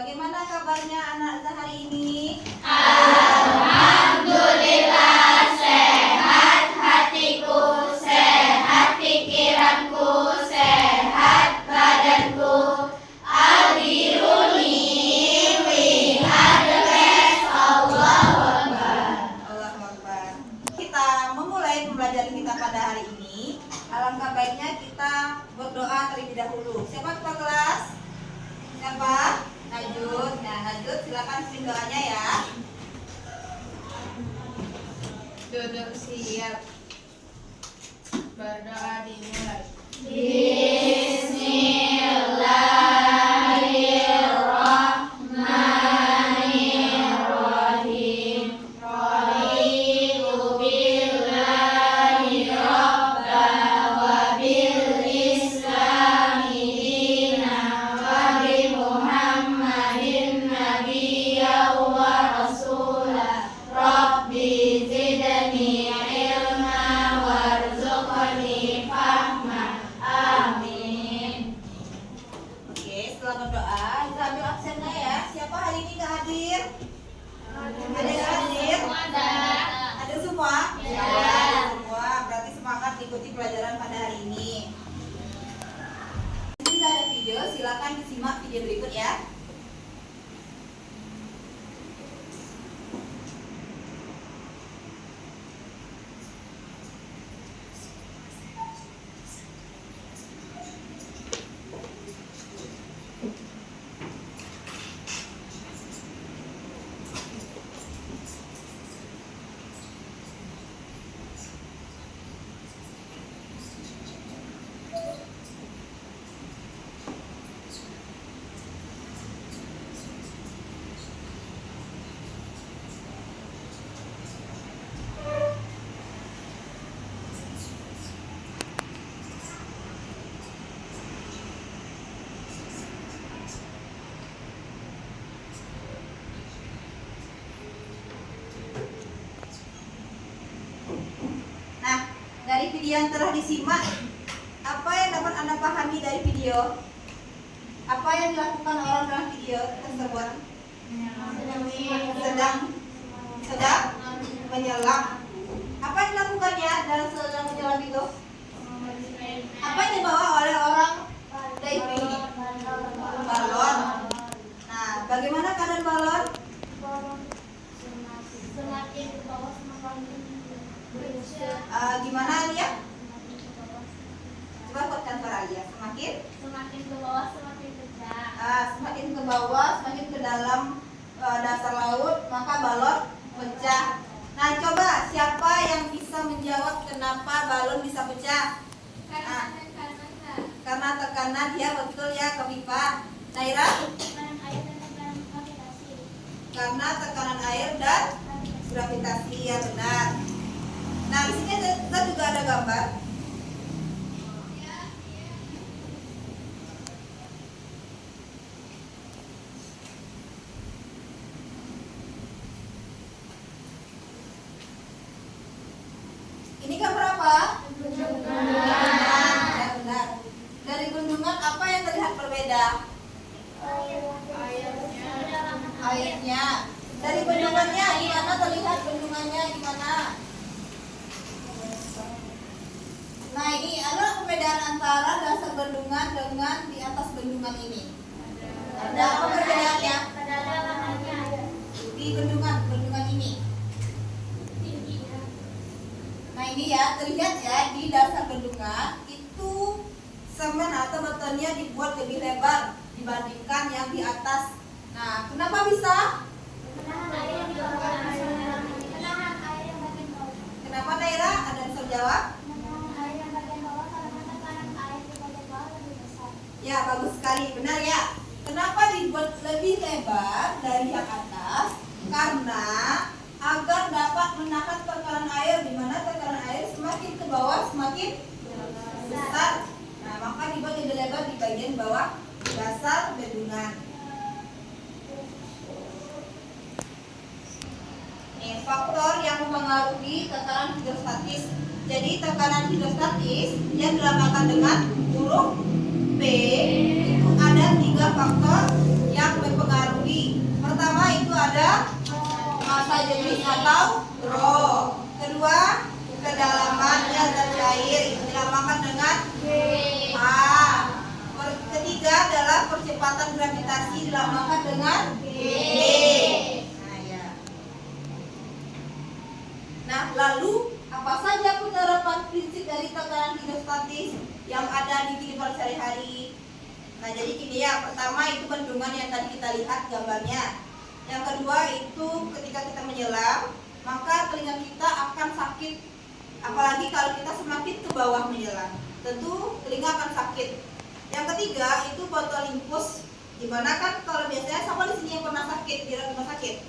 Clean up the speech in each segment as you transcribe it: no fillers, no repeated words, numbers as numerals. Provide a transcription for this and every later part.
bagaimana kabarnya anak hari ini? Alhamdulillah, sehat hatiku, sehat pikiranku, sehat badanku. Al-biruni we are the best. Allahu Akbar. Allahu Akbar. Kita memulai pembelajaran kita pada hari ini. Alangkah baiknya kita berdoa terlebih dahulu. Siapa ketua kelas? Siapa? Najud. Nah, Najud silakan pimpin doanya ya. Duduk siap. Berdoa dimulai. Bismillahirrahmanirrahim. Raditu billahi rabba wa bil islami dina wa bi Muhammadin nabiyya wa rasula. Rabbi zidni ilma warzuqni fahma. Amin. Oke, setelah berdoa, kita ambil absennya ya. Siapa hari ini nggak hadir? Ada yang hadir? Ada semua? Ya. Ada semua. Berarti semangat ikuti pelajaran pada hari ini. Jika ada video, silakan disimak video berikut ya. Nah, dari video yang telah disimak, apa yang dapat Anda pahami dari video? Apa yang dilakukan orang dalam video tersebut? Sedang menyelam. Apa yang dilakukannya dalam sedang menyelam itu? Apa yang dibawa oleh orang diving ini? Balon. Nah, bagaimana keadaan balon? Semakin ke bawah semakin Gimana Alia? Coba kuatkan suara Alia. semakin ke bawah semakin pecah. Semakin ke bawah, semakin ke dalam dasar laut, maka balon pecah. Nah, coba siapa yang bisa menjawab kenapa balon bisa pecah? Karena tekanan ya, betul ya, Kefifah. Naira? Karena tekanan air dan gravitasi, ya benar. Nah, di sini kita juga ada gambar. Ini gambar apa? Bendungan. Ya, benar. Dari bendungan apa yang terlihat berbeda? Airnya. Dari bendungannya gimana terlihat bendungannya gimana? Nah, ini adalah perbedaan antara dasar bendungan dengan di atas bendungan ini. Ada apa perbedaannya? Di bendungan ini. Nah, ini ya, terlihat ya di dasar bendungan itu semen atau betonnya dibuat lebih lebar dibandingkan yang di atas. Nah, kenapa bisa? Kenapa Naira? Ada yang bisa jawab? Ya, bagus sekali, benar ya. Kenapa dibuat lebih lebar dari yang atas? Karena agar dapat menahan tekanan air, di mana tekanan air semakin ke bawah semakin besar. Nah, maka dibuat lebih lebar di bagian bawah dasar bendungan. Nih, faktor yang mempengaruhi tekanan hidrostatis. Jadi tekanan hidrostatis yang dilambangkan dengan huruf P itu ada 3 faktor yang berpengaruh jenis atau rho. Kedua, kedalamannya zat cair dinamakan dengan A. Ketiga adalah percepatan gravitasi dinamakan dengan G. Nah, ya. Nah, lalu apa saja penerapan prinsip dari tekanan hidrostatis yang ada di kehidupan sehari-hari? Nah, jadi gini ya, pertama itu bendungan yang tadi kita lihat gambarnya. Yang kedua itu ketika kita menyelam, maka telinga kita akan sakit. Apalagi kalau kita semakin ke bawah menyelam, tentu telinga akan sakit. Yang ketiga itu botol infus, dimana kan kalau biasanya sama di sini yang pernah sakit di rumah sakit.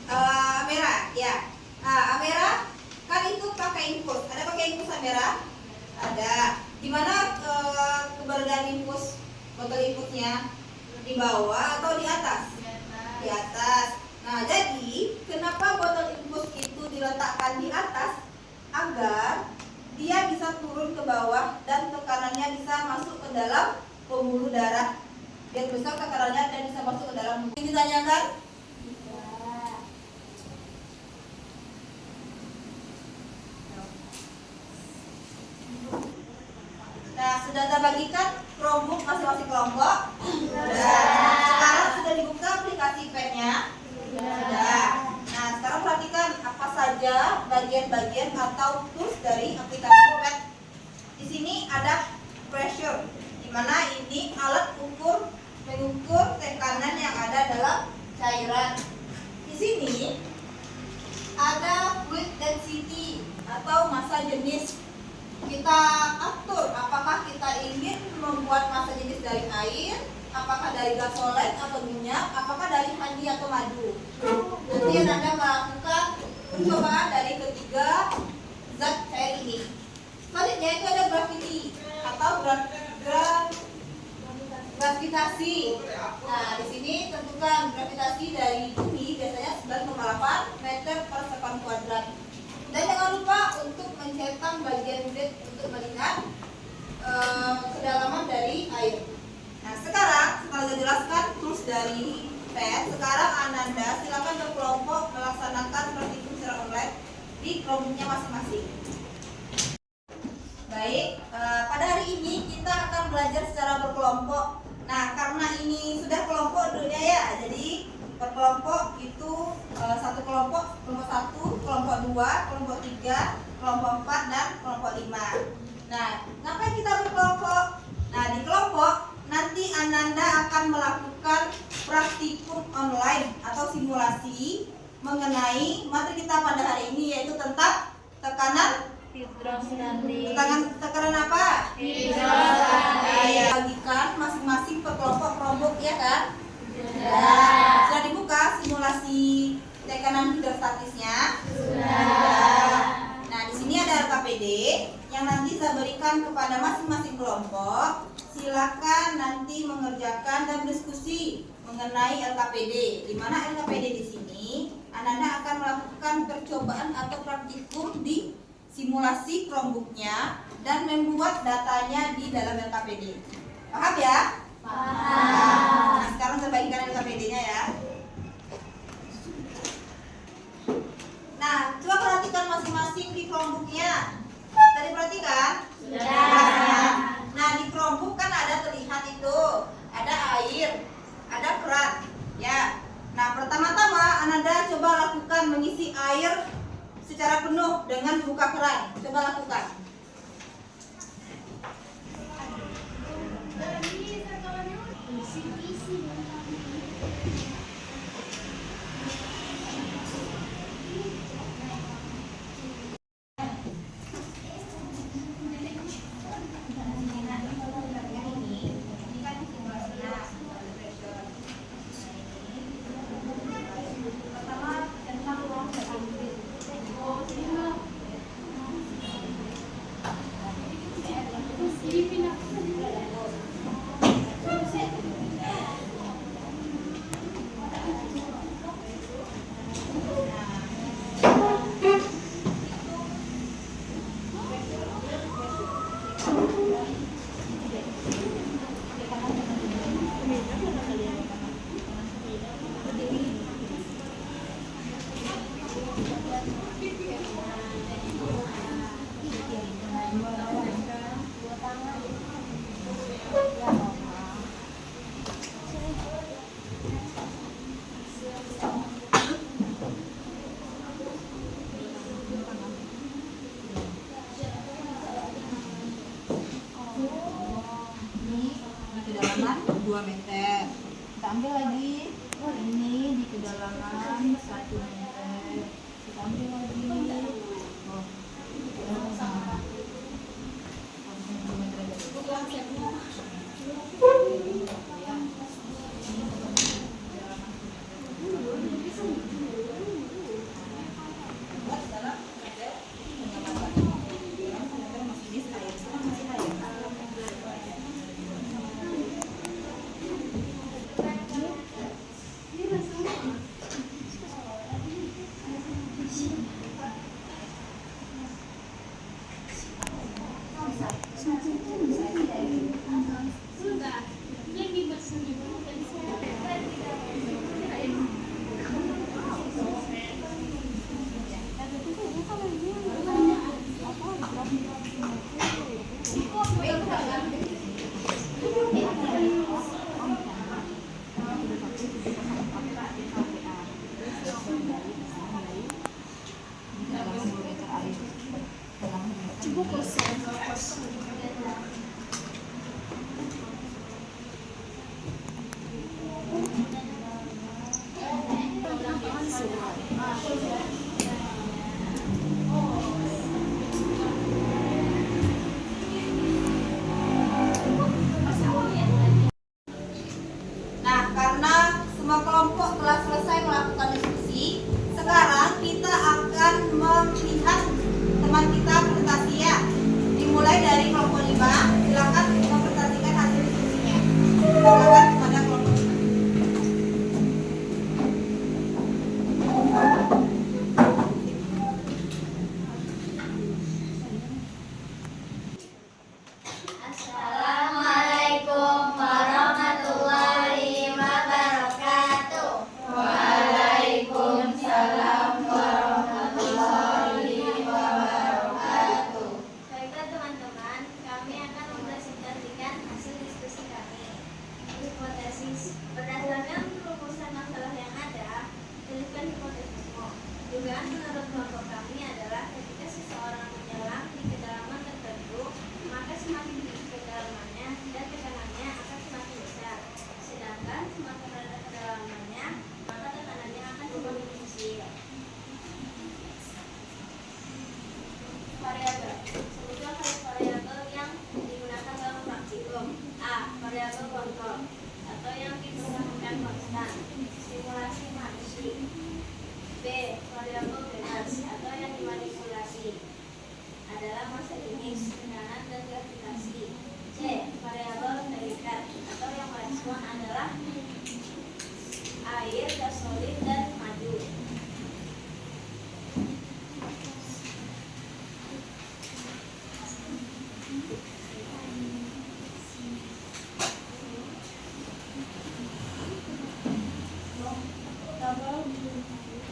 Amera, ya. Amera kan itu pakai infus. Ada pakai infus Amera? Ada. Dimana keberadaan infus, botol infusnya di bawah atau di atas? Di atas. Nah, jadi kenapa botol infus itu diletakkan di atas? Agar dia bisa turun ke bawah dan tekanannya bisa masuk ke dalam pembuluh darah. Dia besar tekanannya dan bisa masuk ke dalam. Ini ditanyakan? Nah, sudah kita bagikan Chromebook masing-masing kelompok? Sudah. Sekarang sudah dibuka aplikasi pen-nya? Sudah. Nah, sekarang perhatikan apa saja bagian-bagian atau tools dari aplikasi pen. Di sini ada pressure, di mana ini alat mengukur tekanan yang ada dalam cairan. Di sini ada fluid density atau massa jenis. Kita atur apakah kita ingin membuat massa jenis dari air, apakah dari gas solid atau minyak, apakah dari honey atau madu. Nanti Anda melakukan percobaan dari ketiga zat cair ini. Selanjutnya itu ada gravity atau gravitasi. Nah, di sini tentukan gravitasi dari bumi biasanya 9,8 meter per sekon kuadrat. Dan jangan lupa untuk mencetak bagian grid untuk melihat kedalaman dari air. Nah, sekarang setelah dijelaskan tools dari pen, sekarang Ananda silakan berkelompok melaksanakan praktikum secara online di kelompoknya masing-masing. Baik, pada hari ini kita akan belajar secara berkelompok. Nah, karena ini sudah kelompok dulunya ya, jadi berkelompok itu satu kelompok 1, kelompok 2, kelompok 3, kelompok 4 dan kelompok 5. Nah, ngapain kita berkelompok? Nah, di kelompok nanti Ananda akan melakukan praktikum online atau simulasi mengenai materi kita pada hari ini, yaitu tentang tekanan hidrostatik. Tekanan apa? Hidrostatik. Bagikan masing-masing per kelompok ya kan? Sudah dibuka simulasi tekanan hidrostatisnya? Sudah. Nah, di sini ada LKPD yang nanti saya berikan kepada masing-masing kelompok. Silakan nanti mengerjakan dan diskusi mengenai LKPD. Di mana LKPD di sini Anda akan melakukan percobaan atau praktikum di simulasi Chromebook-nya dan membuat datanya di dalam LKPD. Paham ya? Paham. Nah, sekarang saya bagikan LKPD-nya ya. Nah, coba perhatikan masing-masing di Chromebook-nya. Tadi perhatikan? Sudah. Nah, di Chromebook kan ada terlihat itu, ada air, ada keran, ya. Nah, pertama-tama Ananda coba lakukan mengisi air secara penuh dengan buka keran. Coba lakukan. Ini di kedalaman 2 meter. Kita ambil lagi. Ini di kedalaman 1 meter. Kita ambil lagi. Oh, kedalaman sama. 1 meter aja. Nah, karena semua kelompok telah selesai melakukan diskusi, sekarang kita akan melihat teman kita presentasi ya. Dimulai dari kelompok 5, silakan mempresentasikan hasil diskusinya. Silakan kepada kelompok 5. Assalamualaikum warahmatullahi wabarakatuh. Waalaikumsalam warahmatullahi wabarakatuh. Baiklah teman-teman, kami akan mempresentasikan hasil diskusi kami. Hipotesis. Berdasarkan rumusan masalah yang ada, tuliskan hipotesismu. Dugaan menurut kelompok kami adalah ketika seseorang menyelam di kedalaman tertentu, maka semakin tinggi kedalamannya dan tekanannya akan semakin besar. Sedangkan semakin rendah kedalamannya, maka tekanannya akan semakin kecil. Variabel. Sebutkan variabel yang digunakan dalam praktikum. A. Variabel kontrol atau yang diperlakukan konstan. Simulasi manusia. B. Variabel bebas atau yang dimanipulasi adalah masa jenis, tekanan, dan gravitasi. C. Variabel terikat atau yang merespon adalah air, gas solid, dan maju.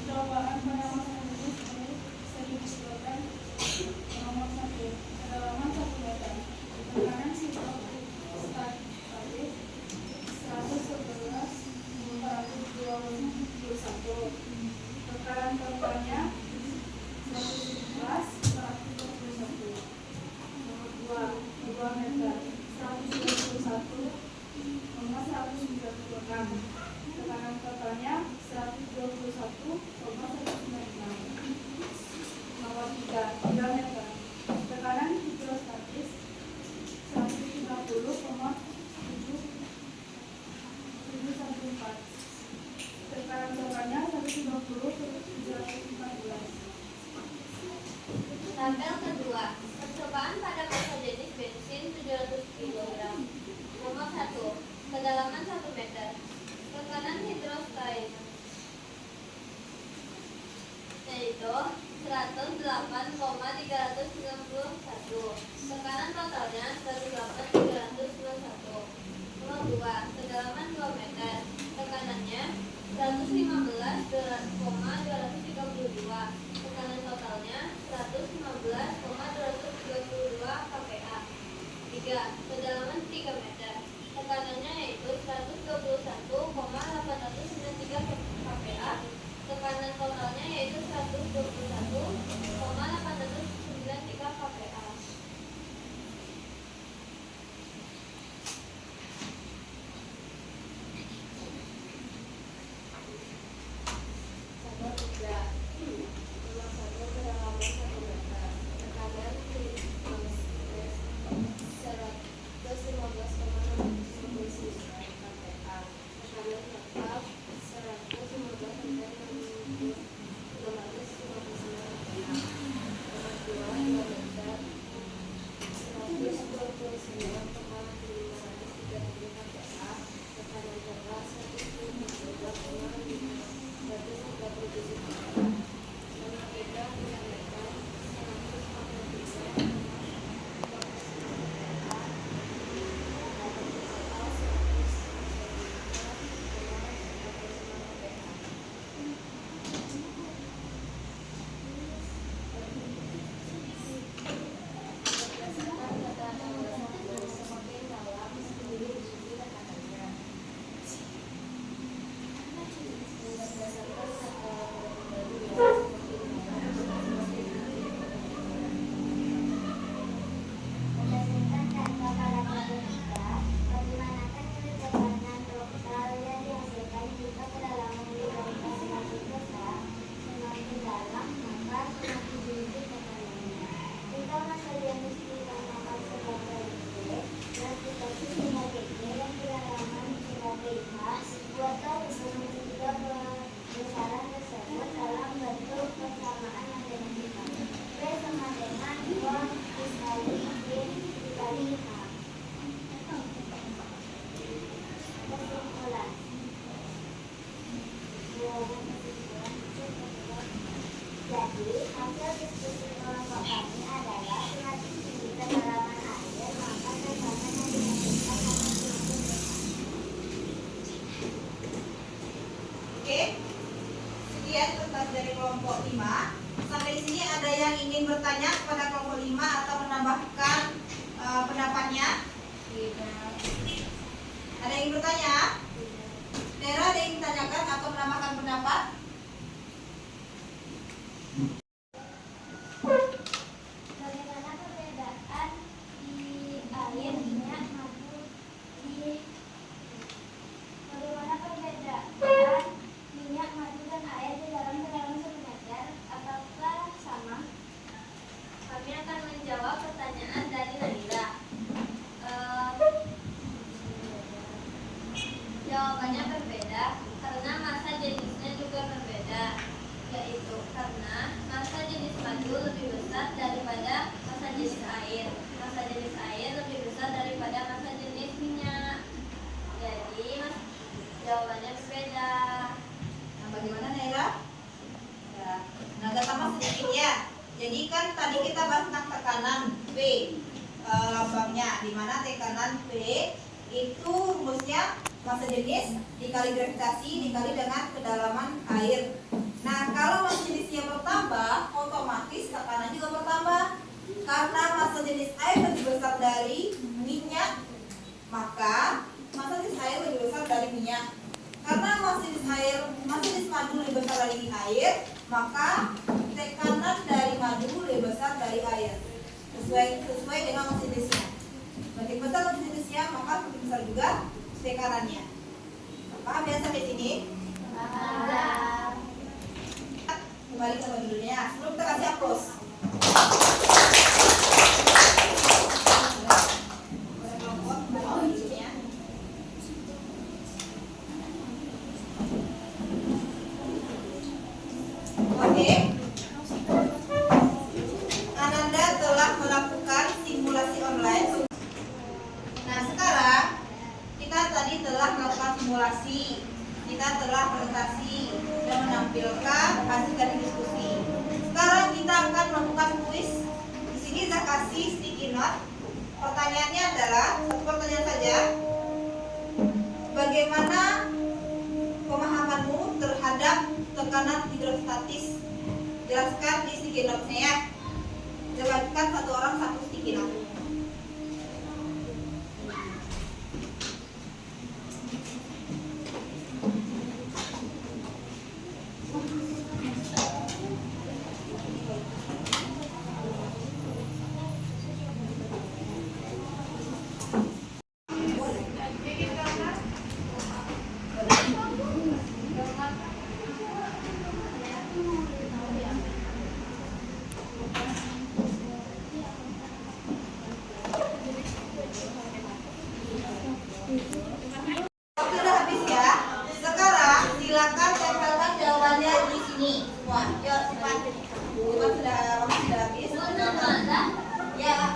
Percobaan pada masa jenis ini bisa disimpulkan nomor 1, kedalaman 1 meter, tekanan statis 111 421, tekanan totalnya 111 421. Nomor 2 meter 121,196, tekanan totalnya 121,196. Nomor 3 meter, tekanan hidrostatis 130,714, tekanan totalnya 120,714. Tabel kedua, percobaan pada massa jenis bensin 700 kg. Nomor 1, kedalaman 1 meter. Tekanan hidrostatis yaitu 108,391. Tekanan totalnya 108,391. Nomor 2, kedalaman 2 meter. Tekanannya 115,232. Tekanan totalnya 115,232 kPa. 3, kedalaman 3 meter. Tekanannya yaitu 121,893 kPa. Tekanan totalnya yaitu 121,893 kPa. Berdasarkan data pada tabel 3, bagaimanakah nilai tekanan lokal yang dihasilkan jika kedalaman diberikan semakin besar, semakin dalam, maka semakin tinggi tekanannya. Jika massa jenis dinamakan sebagai G, gravitasi sebagai G, dan kedalaman sebagai H, buatlah hubungan ketiga besaran tersebut dalam bentuk persamaan matematika. B sama dengan 2 dikali G dikali H. Kesimpulan. Jadi, hasil diskusi kelompok kami adalah semakin tinggi kedalaman air, maka tekanan yang dihasilkan akan semakin besar. Oke, sekian tuntas dari kelompok 5. Sampai di sini ada yang ingin bertanya kepada kelompok 5 atau menambahkan pendapatnya? Tidak. Ada yang ingin bertanya? Nera, ada yang ingin ditanyakan atau menambahkan pendapat? Bagaimana perbedaan di air, minyak, madu bagaimana perbedaan minyak, madu, dan air di dalam kedalaman 1 meter? Apakah sama? Kami akan menjawab pertanyaan dari Naila. Jawabannya berbeda karena massa jenisnya juga berbeda, yaitu karena massa jenis madu lebih besar daripada massa jenis air. Massa jenis air lebih besar daripada massa jenis minyak. Jadi jawabannya berbeda. Nah, bagaimana Naila? Ya. Nah, agak tambah sedikit ya. Jadi kan tadi kita bahas tentang tekanan P, lambangnya, di mana tekanan P itu rumusnya massa jenis dikali gravitasi dikali dengan kedalaman air. Nah, kalau massa jenisnya bertambah, otomatis tekanan juga bertambah. Karena massa jenis air lebih besar dari minyak, maka massa jenis air lebih besar dari minyak. Karena massa jenis madu lebih besar dari air, maka tekanan dari madu lebih besar dari air. Sesuai dengan massa jenisnya. Makin besar massa jenisnya, maka makin besar juga tekanannya. Paham ya sampai sini? Paham. Kembali ke modulnya. Sebelum kita kasih aplaus. Oke. Ananda telah melakukan simulasi online. Nah, sekarang kita tadi telah melakukan simulasi, kita telah presentasi dan menampilkan hasil dari diskusi. Sekarang kita akan melakukan kuis. Di sini saya kasih sticky note. Pertanyaannya adalah satu pertanyaan saja. Bagaimana pemahamanmu terhadap tekanan hidrostatis? Jelaskan di sticky note-nya ya. Jelaskan satu orang satu sticky note. Waktu udah habis ya. Sekarang silakan tempelkan jawabannya di sini semua. Yuk cepat. Waktu sudah habis. Ya.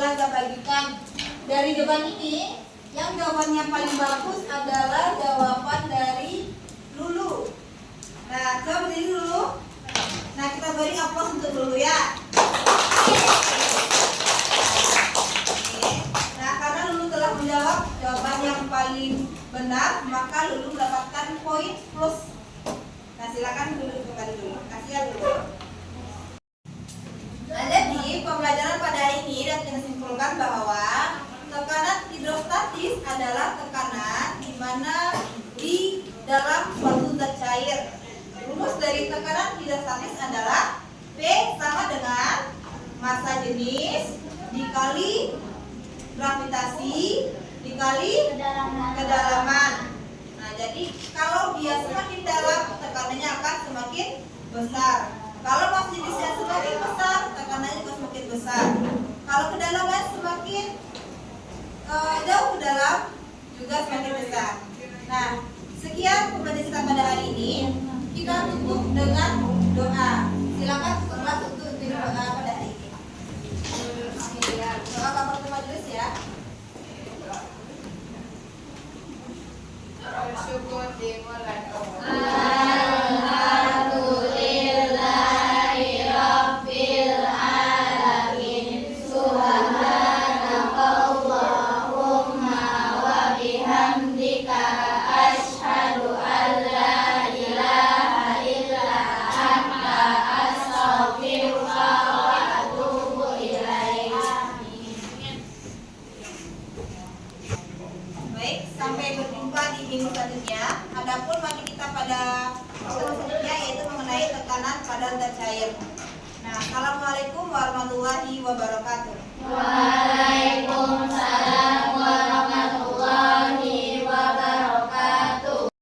Sekarang kita bagikan dari jawaban ini, yang jawabannya paling bagus adalah jawaban dari Lulu. Nah, coba berdiri dulu. Nah, kita beri aplaus untuk Lulu ya. Oke. Nah, karena Lulu telah menjawab jawaban yang paling benar, maka Lulu mendapatkan poin plus. Nah, silakan Lulu kembali dulu. Kasih ya Lulu. Nah, jadi pembelajaran pada hari ini dapat kita simpulkan bahwa tekanan hidrostatis adalah tekanan di mana di dalam suatu zat cair. Rumus dari tekanan hidrostatis adalah P sama dengan massa jenis dikali gravitasi dikali kedalaman. Nah, jadi kalau dia semakin dalam, tekanannya akan semakin besar. Kalau massa jenisnya semakin besar, tekanannya juga semakin besar. Kalau kedalaman semakin jauh ke dalam, juga semakin besar. Nah, sekian pembelajaran kita pada hari ini. Kita tutup dengan doa. Silakan kelas untuk doa pada hari ini. Doa kabar majelis ya. Bersyukur dimulai. Baik, sampai berjumpa di minggu selanjutnya. Adapun materi kita pada pertemuan selanjutnya yaitu mengenai tekanan pada zat cair. Nah, assalamualaikum warahmatullahi wabarakatuh.